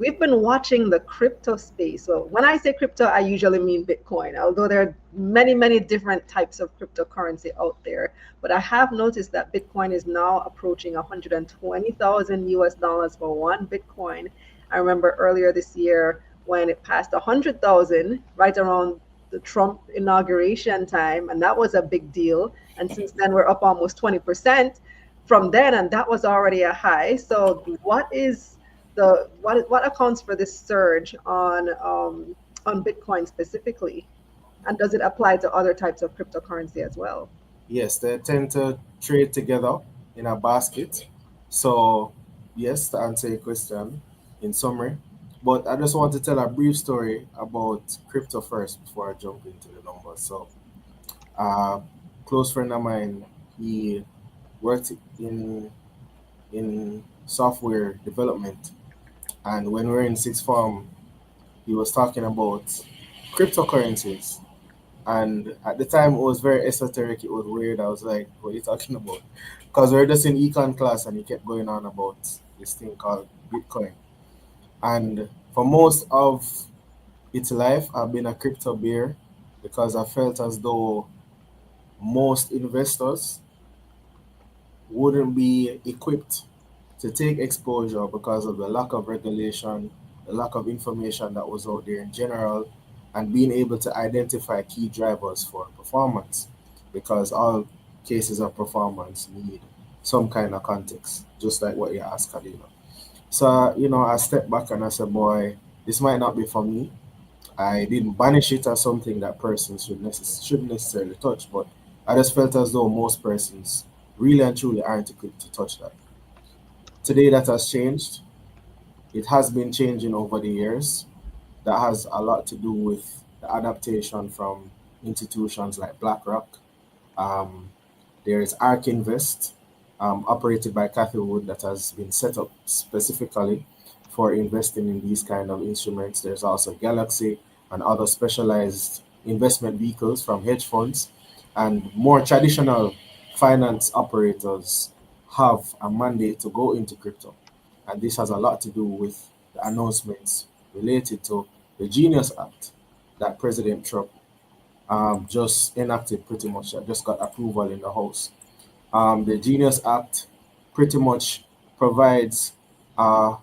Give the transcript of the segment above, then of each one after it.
we've been watching the crypto space. So when I say crypto, I usually mean Bitcoin, although there are many, many different types of cryptocurrency out there. But I have noticed that Bitcoin is now approaching 120,000 US dollars for one Bitcoin. I remember earlier this year when it passed 100,000, right around the Trump inauguration time, and that was a big deal. And since then, we're up almost 20% from then, and that was already a high. So, what accounts for this surge on Bitcoin specifically, and does it apply to other types of cryptocurrency as well? Yes, they tend to trade together in a basket. So, yes, to answer your question in summary. But I just want to tell a brief story about crypto first before I jump into the numbers. So, a close friend of mine, he worked in software development, and when we were in sixth form, he was talking about cryptocurrencies. And at the time, it was very esoteric. It was weird. I was like, "What are you talking about?" Because we were just in econ class, and he kept going on about this thing called Bitcoin. And for most of its life, I've been a crypto bear because I felt as though most investors wouldn't be equipped to take exposure because of the lack of regulation, the lack of information that was out there in general, and being able to identify key drivers for performance. Because all cases of performance need some kind of context, just like what you asked, Kalila. So, I stepped back and I said, boy, this might not be for me. I didn't banish it as something that persons shouldn't necessarily touch, but I just felt as though most persons really and truly aren't equipped to touch that. Today, that has changed. It has been changing over the years. That has a lot to do with the adaptation from institutions like BlackRock. Um, there is ARK Invest, operated by Cathy Wood, that has been set up specifically for investing in these kind of instruments. There's also Galaxy and other specialized investment vehicles from hedge funds, and more traditional finance operators have a mandate to go into crypto. And this has a lot to do with the announcements related to the Genius Act that President Trump just enacted, pretty much, that just got approval in the House. The Genius Act pretty much provides a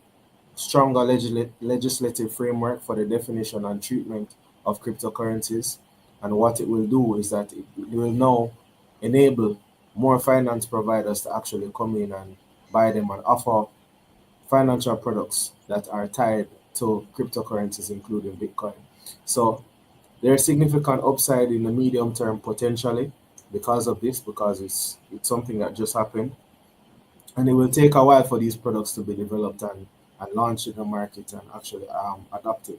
stronger legislative framework for the definition and treatment of cryptocurrencies. And what it will do is that it will now enable more finance providers to actually come in and buy them and offer financial products that are tied to cryptocurrencies, including Bitcoin. So there's significant upside in the medium term potentially because of this, because it's something that just happened, and it will take a while for these products to be developed and launched in the market and actually adopted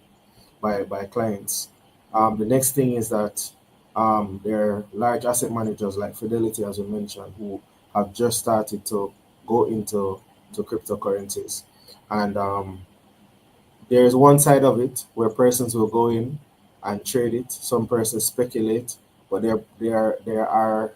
by clients. The next thing is that there are large asset managers like Fidelity, as you mentioned, who have just started to go into cryptocurrencies, and there is one side of it where persons will go in and trade it. Some persons speculate, but there are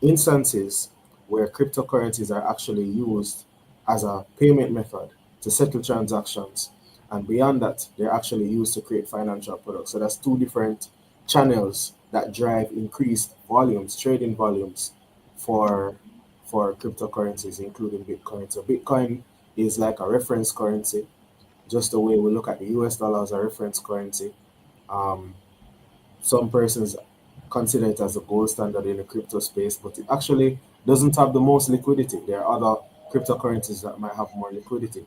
instances where cryptocurrencies are actually used as a payment method to settle transactions. And beyond that, they're actually used to create financial products. So that's two different channels that drive increased volumes, trading volumes for cryptocurrencies, including Bitcoin. So Bitcoin is like a reference currency, just the way we look at the US dollar as a reference currency. Um, some persons consider it as a gold standard in the crypto space, but it actually doesn't have the most liquidity. There are other cryptocurrencies that might have more liquidity.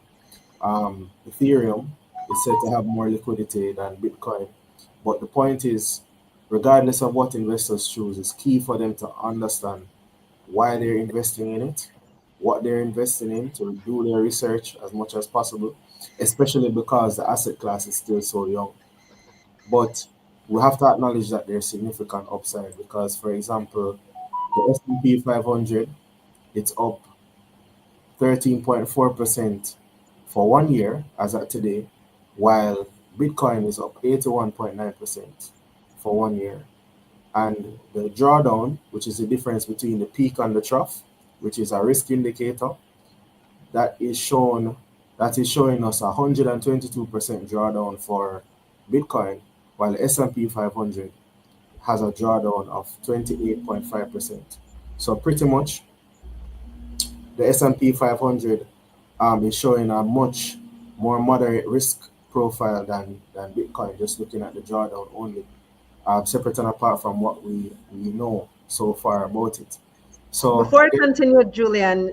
Ethereum is said to have more liquidity than Bitcoin. But the point is, regardless of what investors choose, it's key for them to understand why they're investing in it, what they're investing in, to do their research as much as possible, especially because the asset class is still so young. But we have to acknowledge that there's significant upside because, for example, the S&P 500, it's up 13.4% for 1 year as at today, while Bitcoin is up 81.9% for 1 year. And the drawdown, which is the difference between the peak and the trough, which is a risk indicator, that is shown that is showing us 122% drawdown for Bitcoin, while the S&P 500 has a drawdown of 28.5%. So pretty much the S&P 500 is showing a much more moderate risk profile than Bitcoin, just looking at the drawdown only, separate and apart from what we know so far about it. So Before I continue, Julian,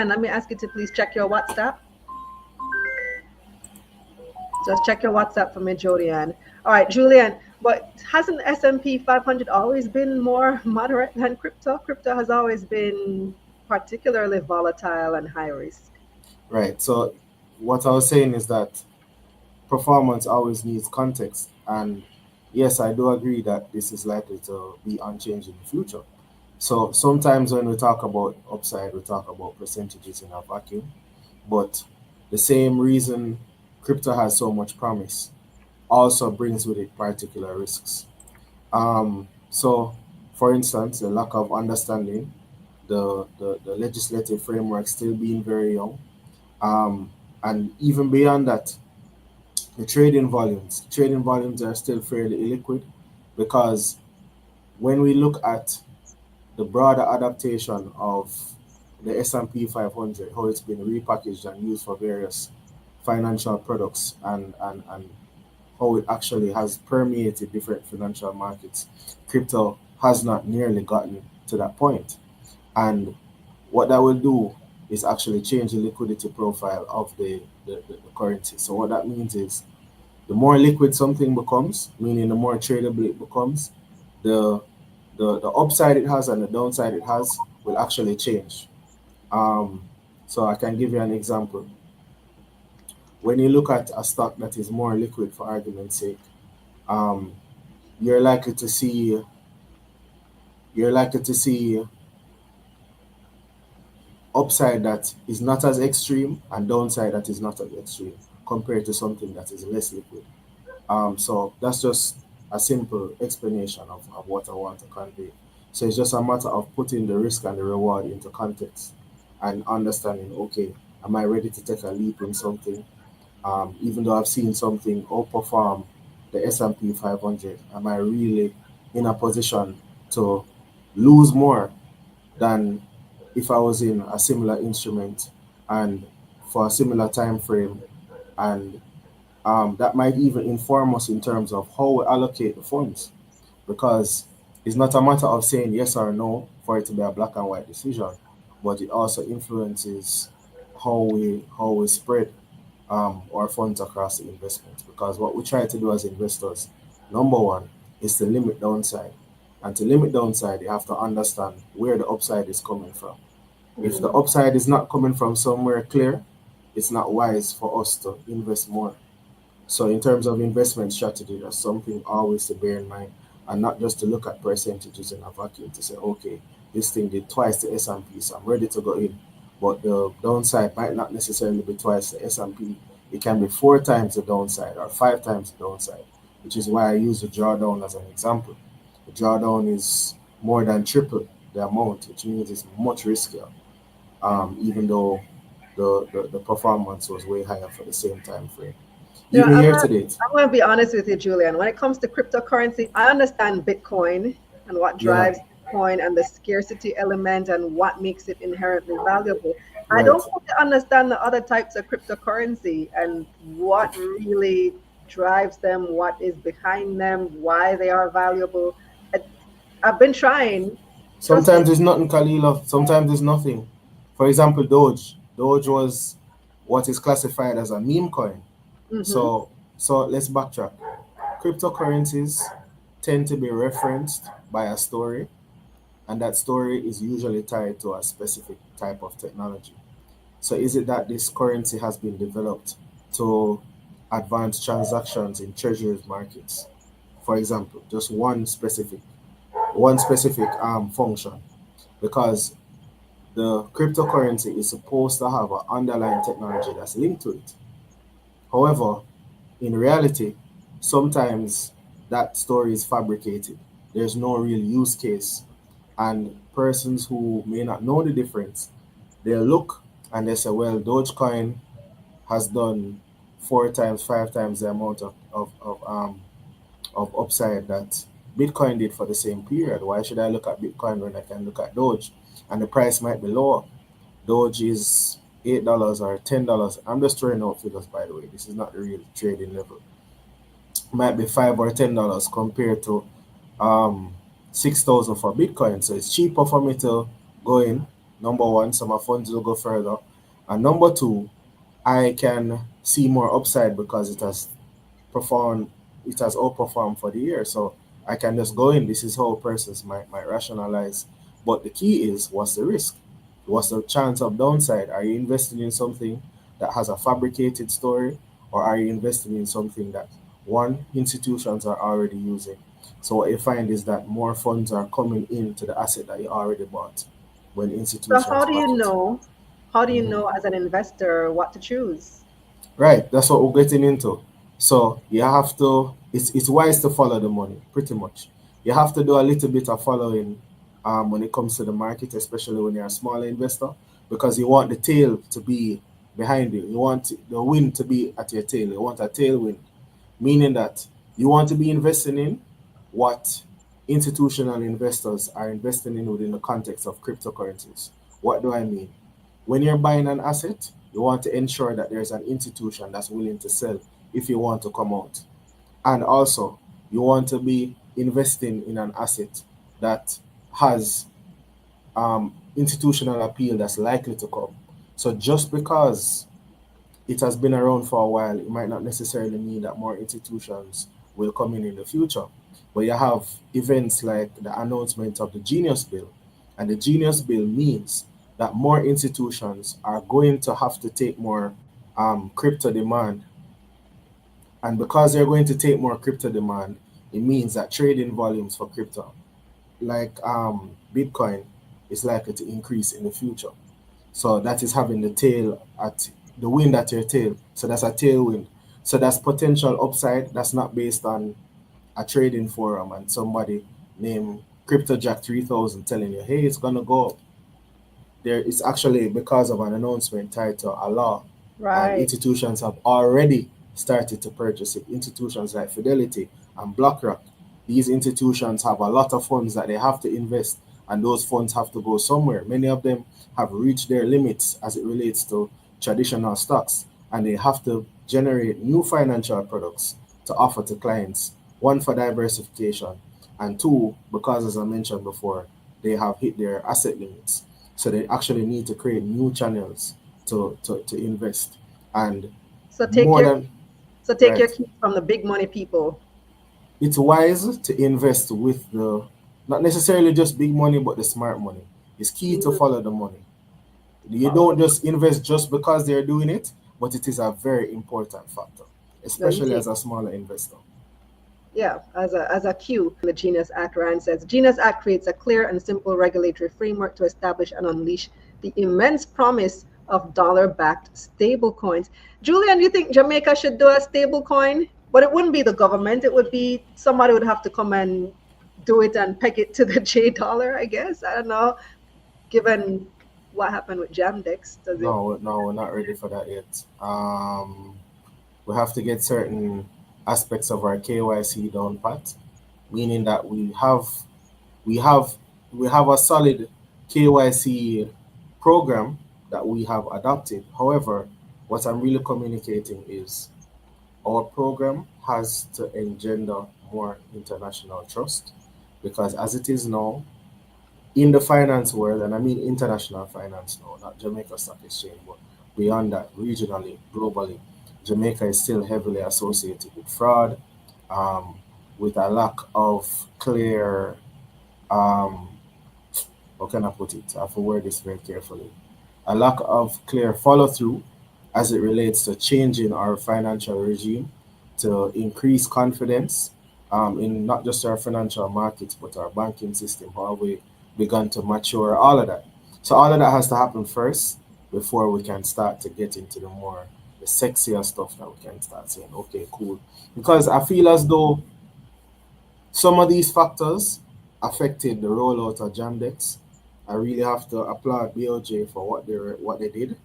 let me ask you to please check your WhatsApp. Just check your WhatsApp for me, Julian. All right, Julian, but hasn't S&P 500 always been more moderate than crypto? Crypto has always been particularly volatile and high risk. right. So what I was saying is that performance always needs context. And yes, I do agree that this is likely to be unchanged in the future. So sometimes when we talk about upside, we talk about percentages in a vacuum. But the same reason crypto has so much promise also brings with it particular risks. So, for instance, the lack of understanding, the legislative framework still being very young, um, and even beyond that, the trading volumes are still fairly illiquid because when we look at the broader adaptation of the S&P 500, how it's been repackaged and used for various financial products and how it actually has permeated different financial markets, crypto has not nearly gotten to that point. And what that will do is actually change the liquidity profile of the currency. So what that means is the more liquid something becomes, meaning the more tradable it becomes, the the upside it has and the downside it has will actually change. Um, so I can give you an example. When you look at a stock that is more liquid, for argument's sake, um, you're likely to see you're likely to see upside that is not as extreme and downside that is not as extreme compared to something that is less liquid. So that's just a simple explanation of what I want to convey. So it's just a matter of putting the risk and the reward into context and understanding, okay, am I ready to take a leap in something? Even though I've seen something outperform the S&P 500, am I really in a position to lose more than if I was in a similar instrument and for a similar time frame? And that might even inform us in terms of how we allocate the funds, because it's not a matter of saying yes or no for it to be a black and white decision, but it also influences how we spread our funds across the investments. Because what we try to do as investors, number one, is to limit downside, and to limit downside, you have to understand where the upside is coming from. If the Mhm. upside is not coming from somewhere clear, it's not wise for us to invest more. So in terms of investment strategy, that's something always to bear in mind, and not just to look at percentages in a vacuum to say, okay, this thing did twice the S&P, so I'm ready to go in. But the downside might not necessarily be twice the S&P. It can be four times the downside or five times the downside, which is why I use the drawdown as an example. The drawdown is more than triple the amount, which means it's much riskier, even though the performance was way higher for the same time frame. You know, Even year to date. I'm gonna be honest with you, Julian. When it comes to cryptocurrency, I understand Bitcoin and what Yeah, drives Bitcoin and the scarcity element and what makes it inherently valuable. I right. don't fully understand the other types of cryptocurrency and what really drives them, what is behind them, why they are valuable. I, I've been trying, trust me. Sometimes there's nothing, Kalila. Sometimes there's nothing. For example, Doge. Doge was what is classified as a meme coin. Hmm. So let's backtrack. Cryptocurrencies tend to be referenced by a story, and that story is usually tied to a specific type of technology. So is it that this currency has been developed to advance transactions in treasuries markets? For example, just one specific function, because the cryptocurrency is supposed to have an underlying technology that's linked to it. However, in reality, sometimes that story is fabricated. There's no real use case, and persons who may not know the difference, they look and they say, well, Dogecoin has done 4 times, 5 times the amount of upside that Bitcoin did for the same period. Why should I look at Bitcoin when I can look at Doge? And the price might be lower. Doge is $8 or $10. I'm just throwing out figures, by the way. This is not the real trading level. Might be $5 or $10 compared to 6,000 for Bitcoin. So it's cheaper for me to go in. Number one, so my funds will go further. And number two, I can see more upside because performed it has outperformed for the year. So I can just go in. This is how persons might rationalize. But the key is, what's the risk? What's the chance of downside? Are you investing in something that has a fabricated story, or are you investing in something that one, institutions are already using? So what you find is that more funds are coming into the asset that you already bought when So institutions how do back you it. know? How do you Mhm. know as an investor what to choose? Right, that's what we're getting into. So you have to, it's wise to follow the money, pretty much. You have to do a little bit of following when it comes to the market, especially when you're a smaller investor, because you want the tail to be behind you. You want the wind to be at your tail. You want a tailwind, meaning that you want to be investing in what institutional investors are investing in within the context of cryptocurrencies. What do I mean? When you're buying an asset, you want to ensure that there's an institution that's willing to sell if you want to come out. And also, you want to be investing in an asset that has institutional appeal that's likely to come. So just because it has been around for a while, it might not necessarily mean that more institutions will come in the future. But you have events like the announcement of the Genius Bill. And the Genius Bill means that more institutions are going to have to take more crypto demand. And because they're going to take more crypto demand, it means that trading volumes for crypto, like Bitcoin, is likely to increase in the future. So that is having the tail at the wind at your tail. So that's a tailwind. So that's potential upside. That's not based on a trading forum and somebody named CryptoJack 3000 telling you, hey, it's gonna go up. There is actually because of an announcement tied to a law, and Right. institutions have already started to purchase it. Institutions like Fidelity and BlackRock, these institutions have a lot of funds that they have to invest, and those funds have to go somewhere. Many of them have reached their limits as it relates to traditional stocks, and they have to generate new financial products to offer to clients. One, for diversification, and two, because as I mentioned before, they have hit their asset limits. So they actually need to create new channels to invest. And So take more your than so take your right, cues from the big money people. it's wise to invest with the not necessarily just big money, but the smart money. It's key to Mm, follow the money. You follow don't them. just invest just because they're doing it, but it is a very important factor, No, you especially take as a smaller investor. yeah, as a cue, the Genius Act, Ryan says, Genius Act creates a clear and simple regulatory framework to establish and unleash the immense promise of dollar-backed stablecoins. Julian, do you think Jamaica should do a stablecoin? But it wouldn't be the government. It would be somebody would have to come and do it and peg it to the J dollar, I guess. I don't know. Given what happened with Jamdex, does it? No, no, we're not ready for that yet. We have to get certain aspects of our KYC down pat, meaning that we have we have a solid KYC program that we have adopted. However, what I'm really communicating is our program has to engender more international trust, because as it is now in the finance world, and I mean international finance now, not Jamaica Stock Exchange, but beyond that, regionally, globally, Jamaica is still heavily associated with fraud, um, with a lack of clear um, how can I put it? I have to word this very carefully. A lack of clear follow through as it relates to changing our financial regime to increase confidence in not just our financial markets but our banking system, how we begun to mature, all of that. So all of that has to happen first before we can start to get into the sexier stuff that we can start saying, okay, cool. Because I feel as though some of these factors affected the rollout of Jamdex. I really have to applaud BOJ for what they did.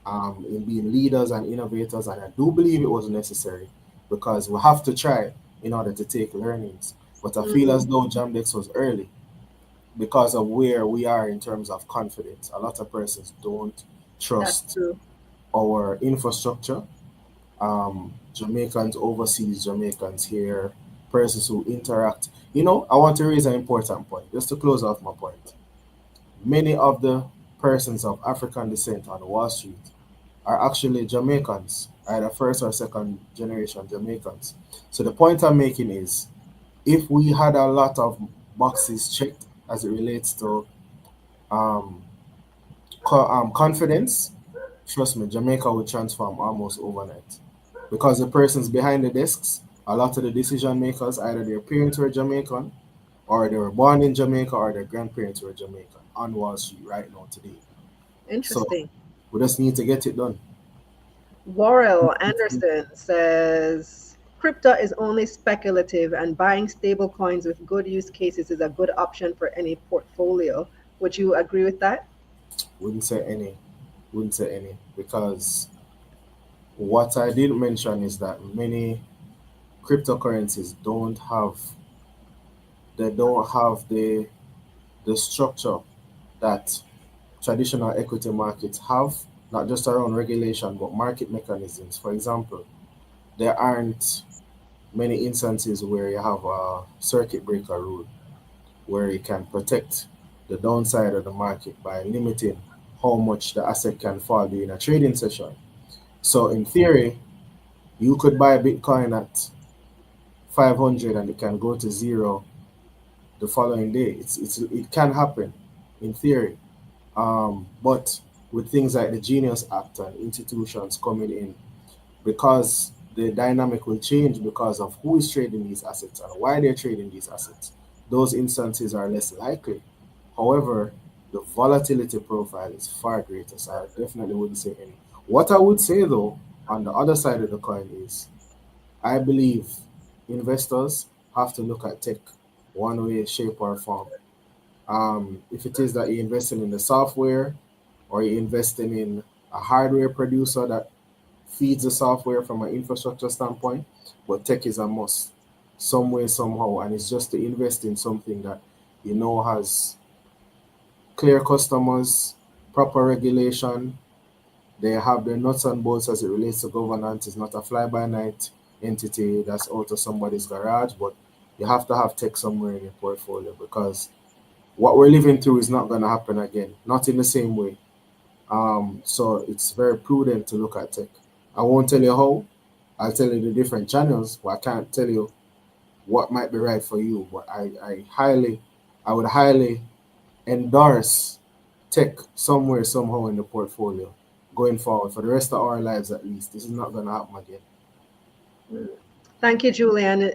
in being leaders and innovators, and I do believe it was necessary because we have to try in order to take learnings. But I feel as Mm, though Jamdex was early because of where we are in terms of confidence. A lot of persons don't that's trust true. our infrastructure. Jamaicans, overseas Jamaicans here, persons who interact. I want to raise an important point just to close off my point. Many of the persons of African descent on Wall Street are actually Jamaicans, either first or second generation Jamaicans. So the point I'm making is if we had a lot of boxes checked as it relates to um, confidence, trust me, Jamaica would transform almost overnight. Because the persons behind the desks, a lot of the decision makers, either their parents were Jamaican, or they were born in Jamaica, or their grandparents were Jamaican on Wall Street right now today. So Interesting. we just need to get it done. Worrell Anderson says crypto is only speculative and buying stable coins with good use cases is a good option for any portfolio. Would you agree with that? Wouldn't say any, wouldn't say any, because what I did mention is that many cryptocurrencies don't have the structure that traditional equity markets have, not just around regulation but market mechanisms. For example, there aren't many instances where you have a circuit breaker rule where you can protect the downside of the market by limiting how much the asset can fall during a trading session. So in theory, you could buy Bitcoin at 500 and it can go to zero the following day. It can happen in theory. But with things like the Genius Act and institutions coming in, because the dynamic will change because of who is trading these assets and why they're trading these assets, those instances are less likely. However, the volatility profile is far greater, so I definitely wouldn't say any. What I would say though, on the other side of the coin is I believe investors have to look at tech one way, shape, or form. If it is that you're investing in the software or you're investing in a hardware producer that feeds the software from an infrastructure standpoint, but tech is a must some way, somehow. And it's just to invest in something that has clear customers, proper regulation. They have their nuts and bolts as it relates to governance. It's not a fly by night entity that's out of somebody's garage, but you have to have tech somewhere in your portfolio because what we're living through is not going to happen again, not in the same way. So it's very prudent to look at tech. I won't tell you how. I'll tell you the different channels, but I can't tell you what might be right for you. But I would highly endorse tech somewhere, somehow in the portfolio going forward for the rest of our lives at least. This is not going to happen again. Thank you, Julian.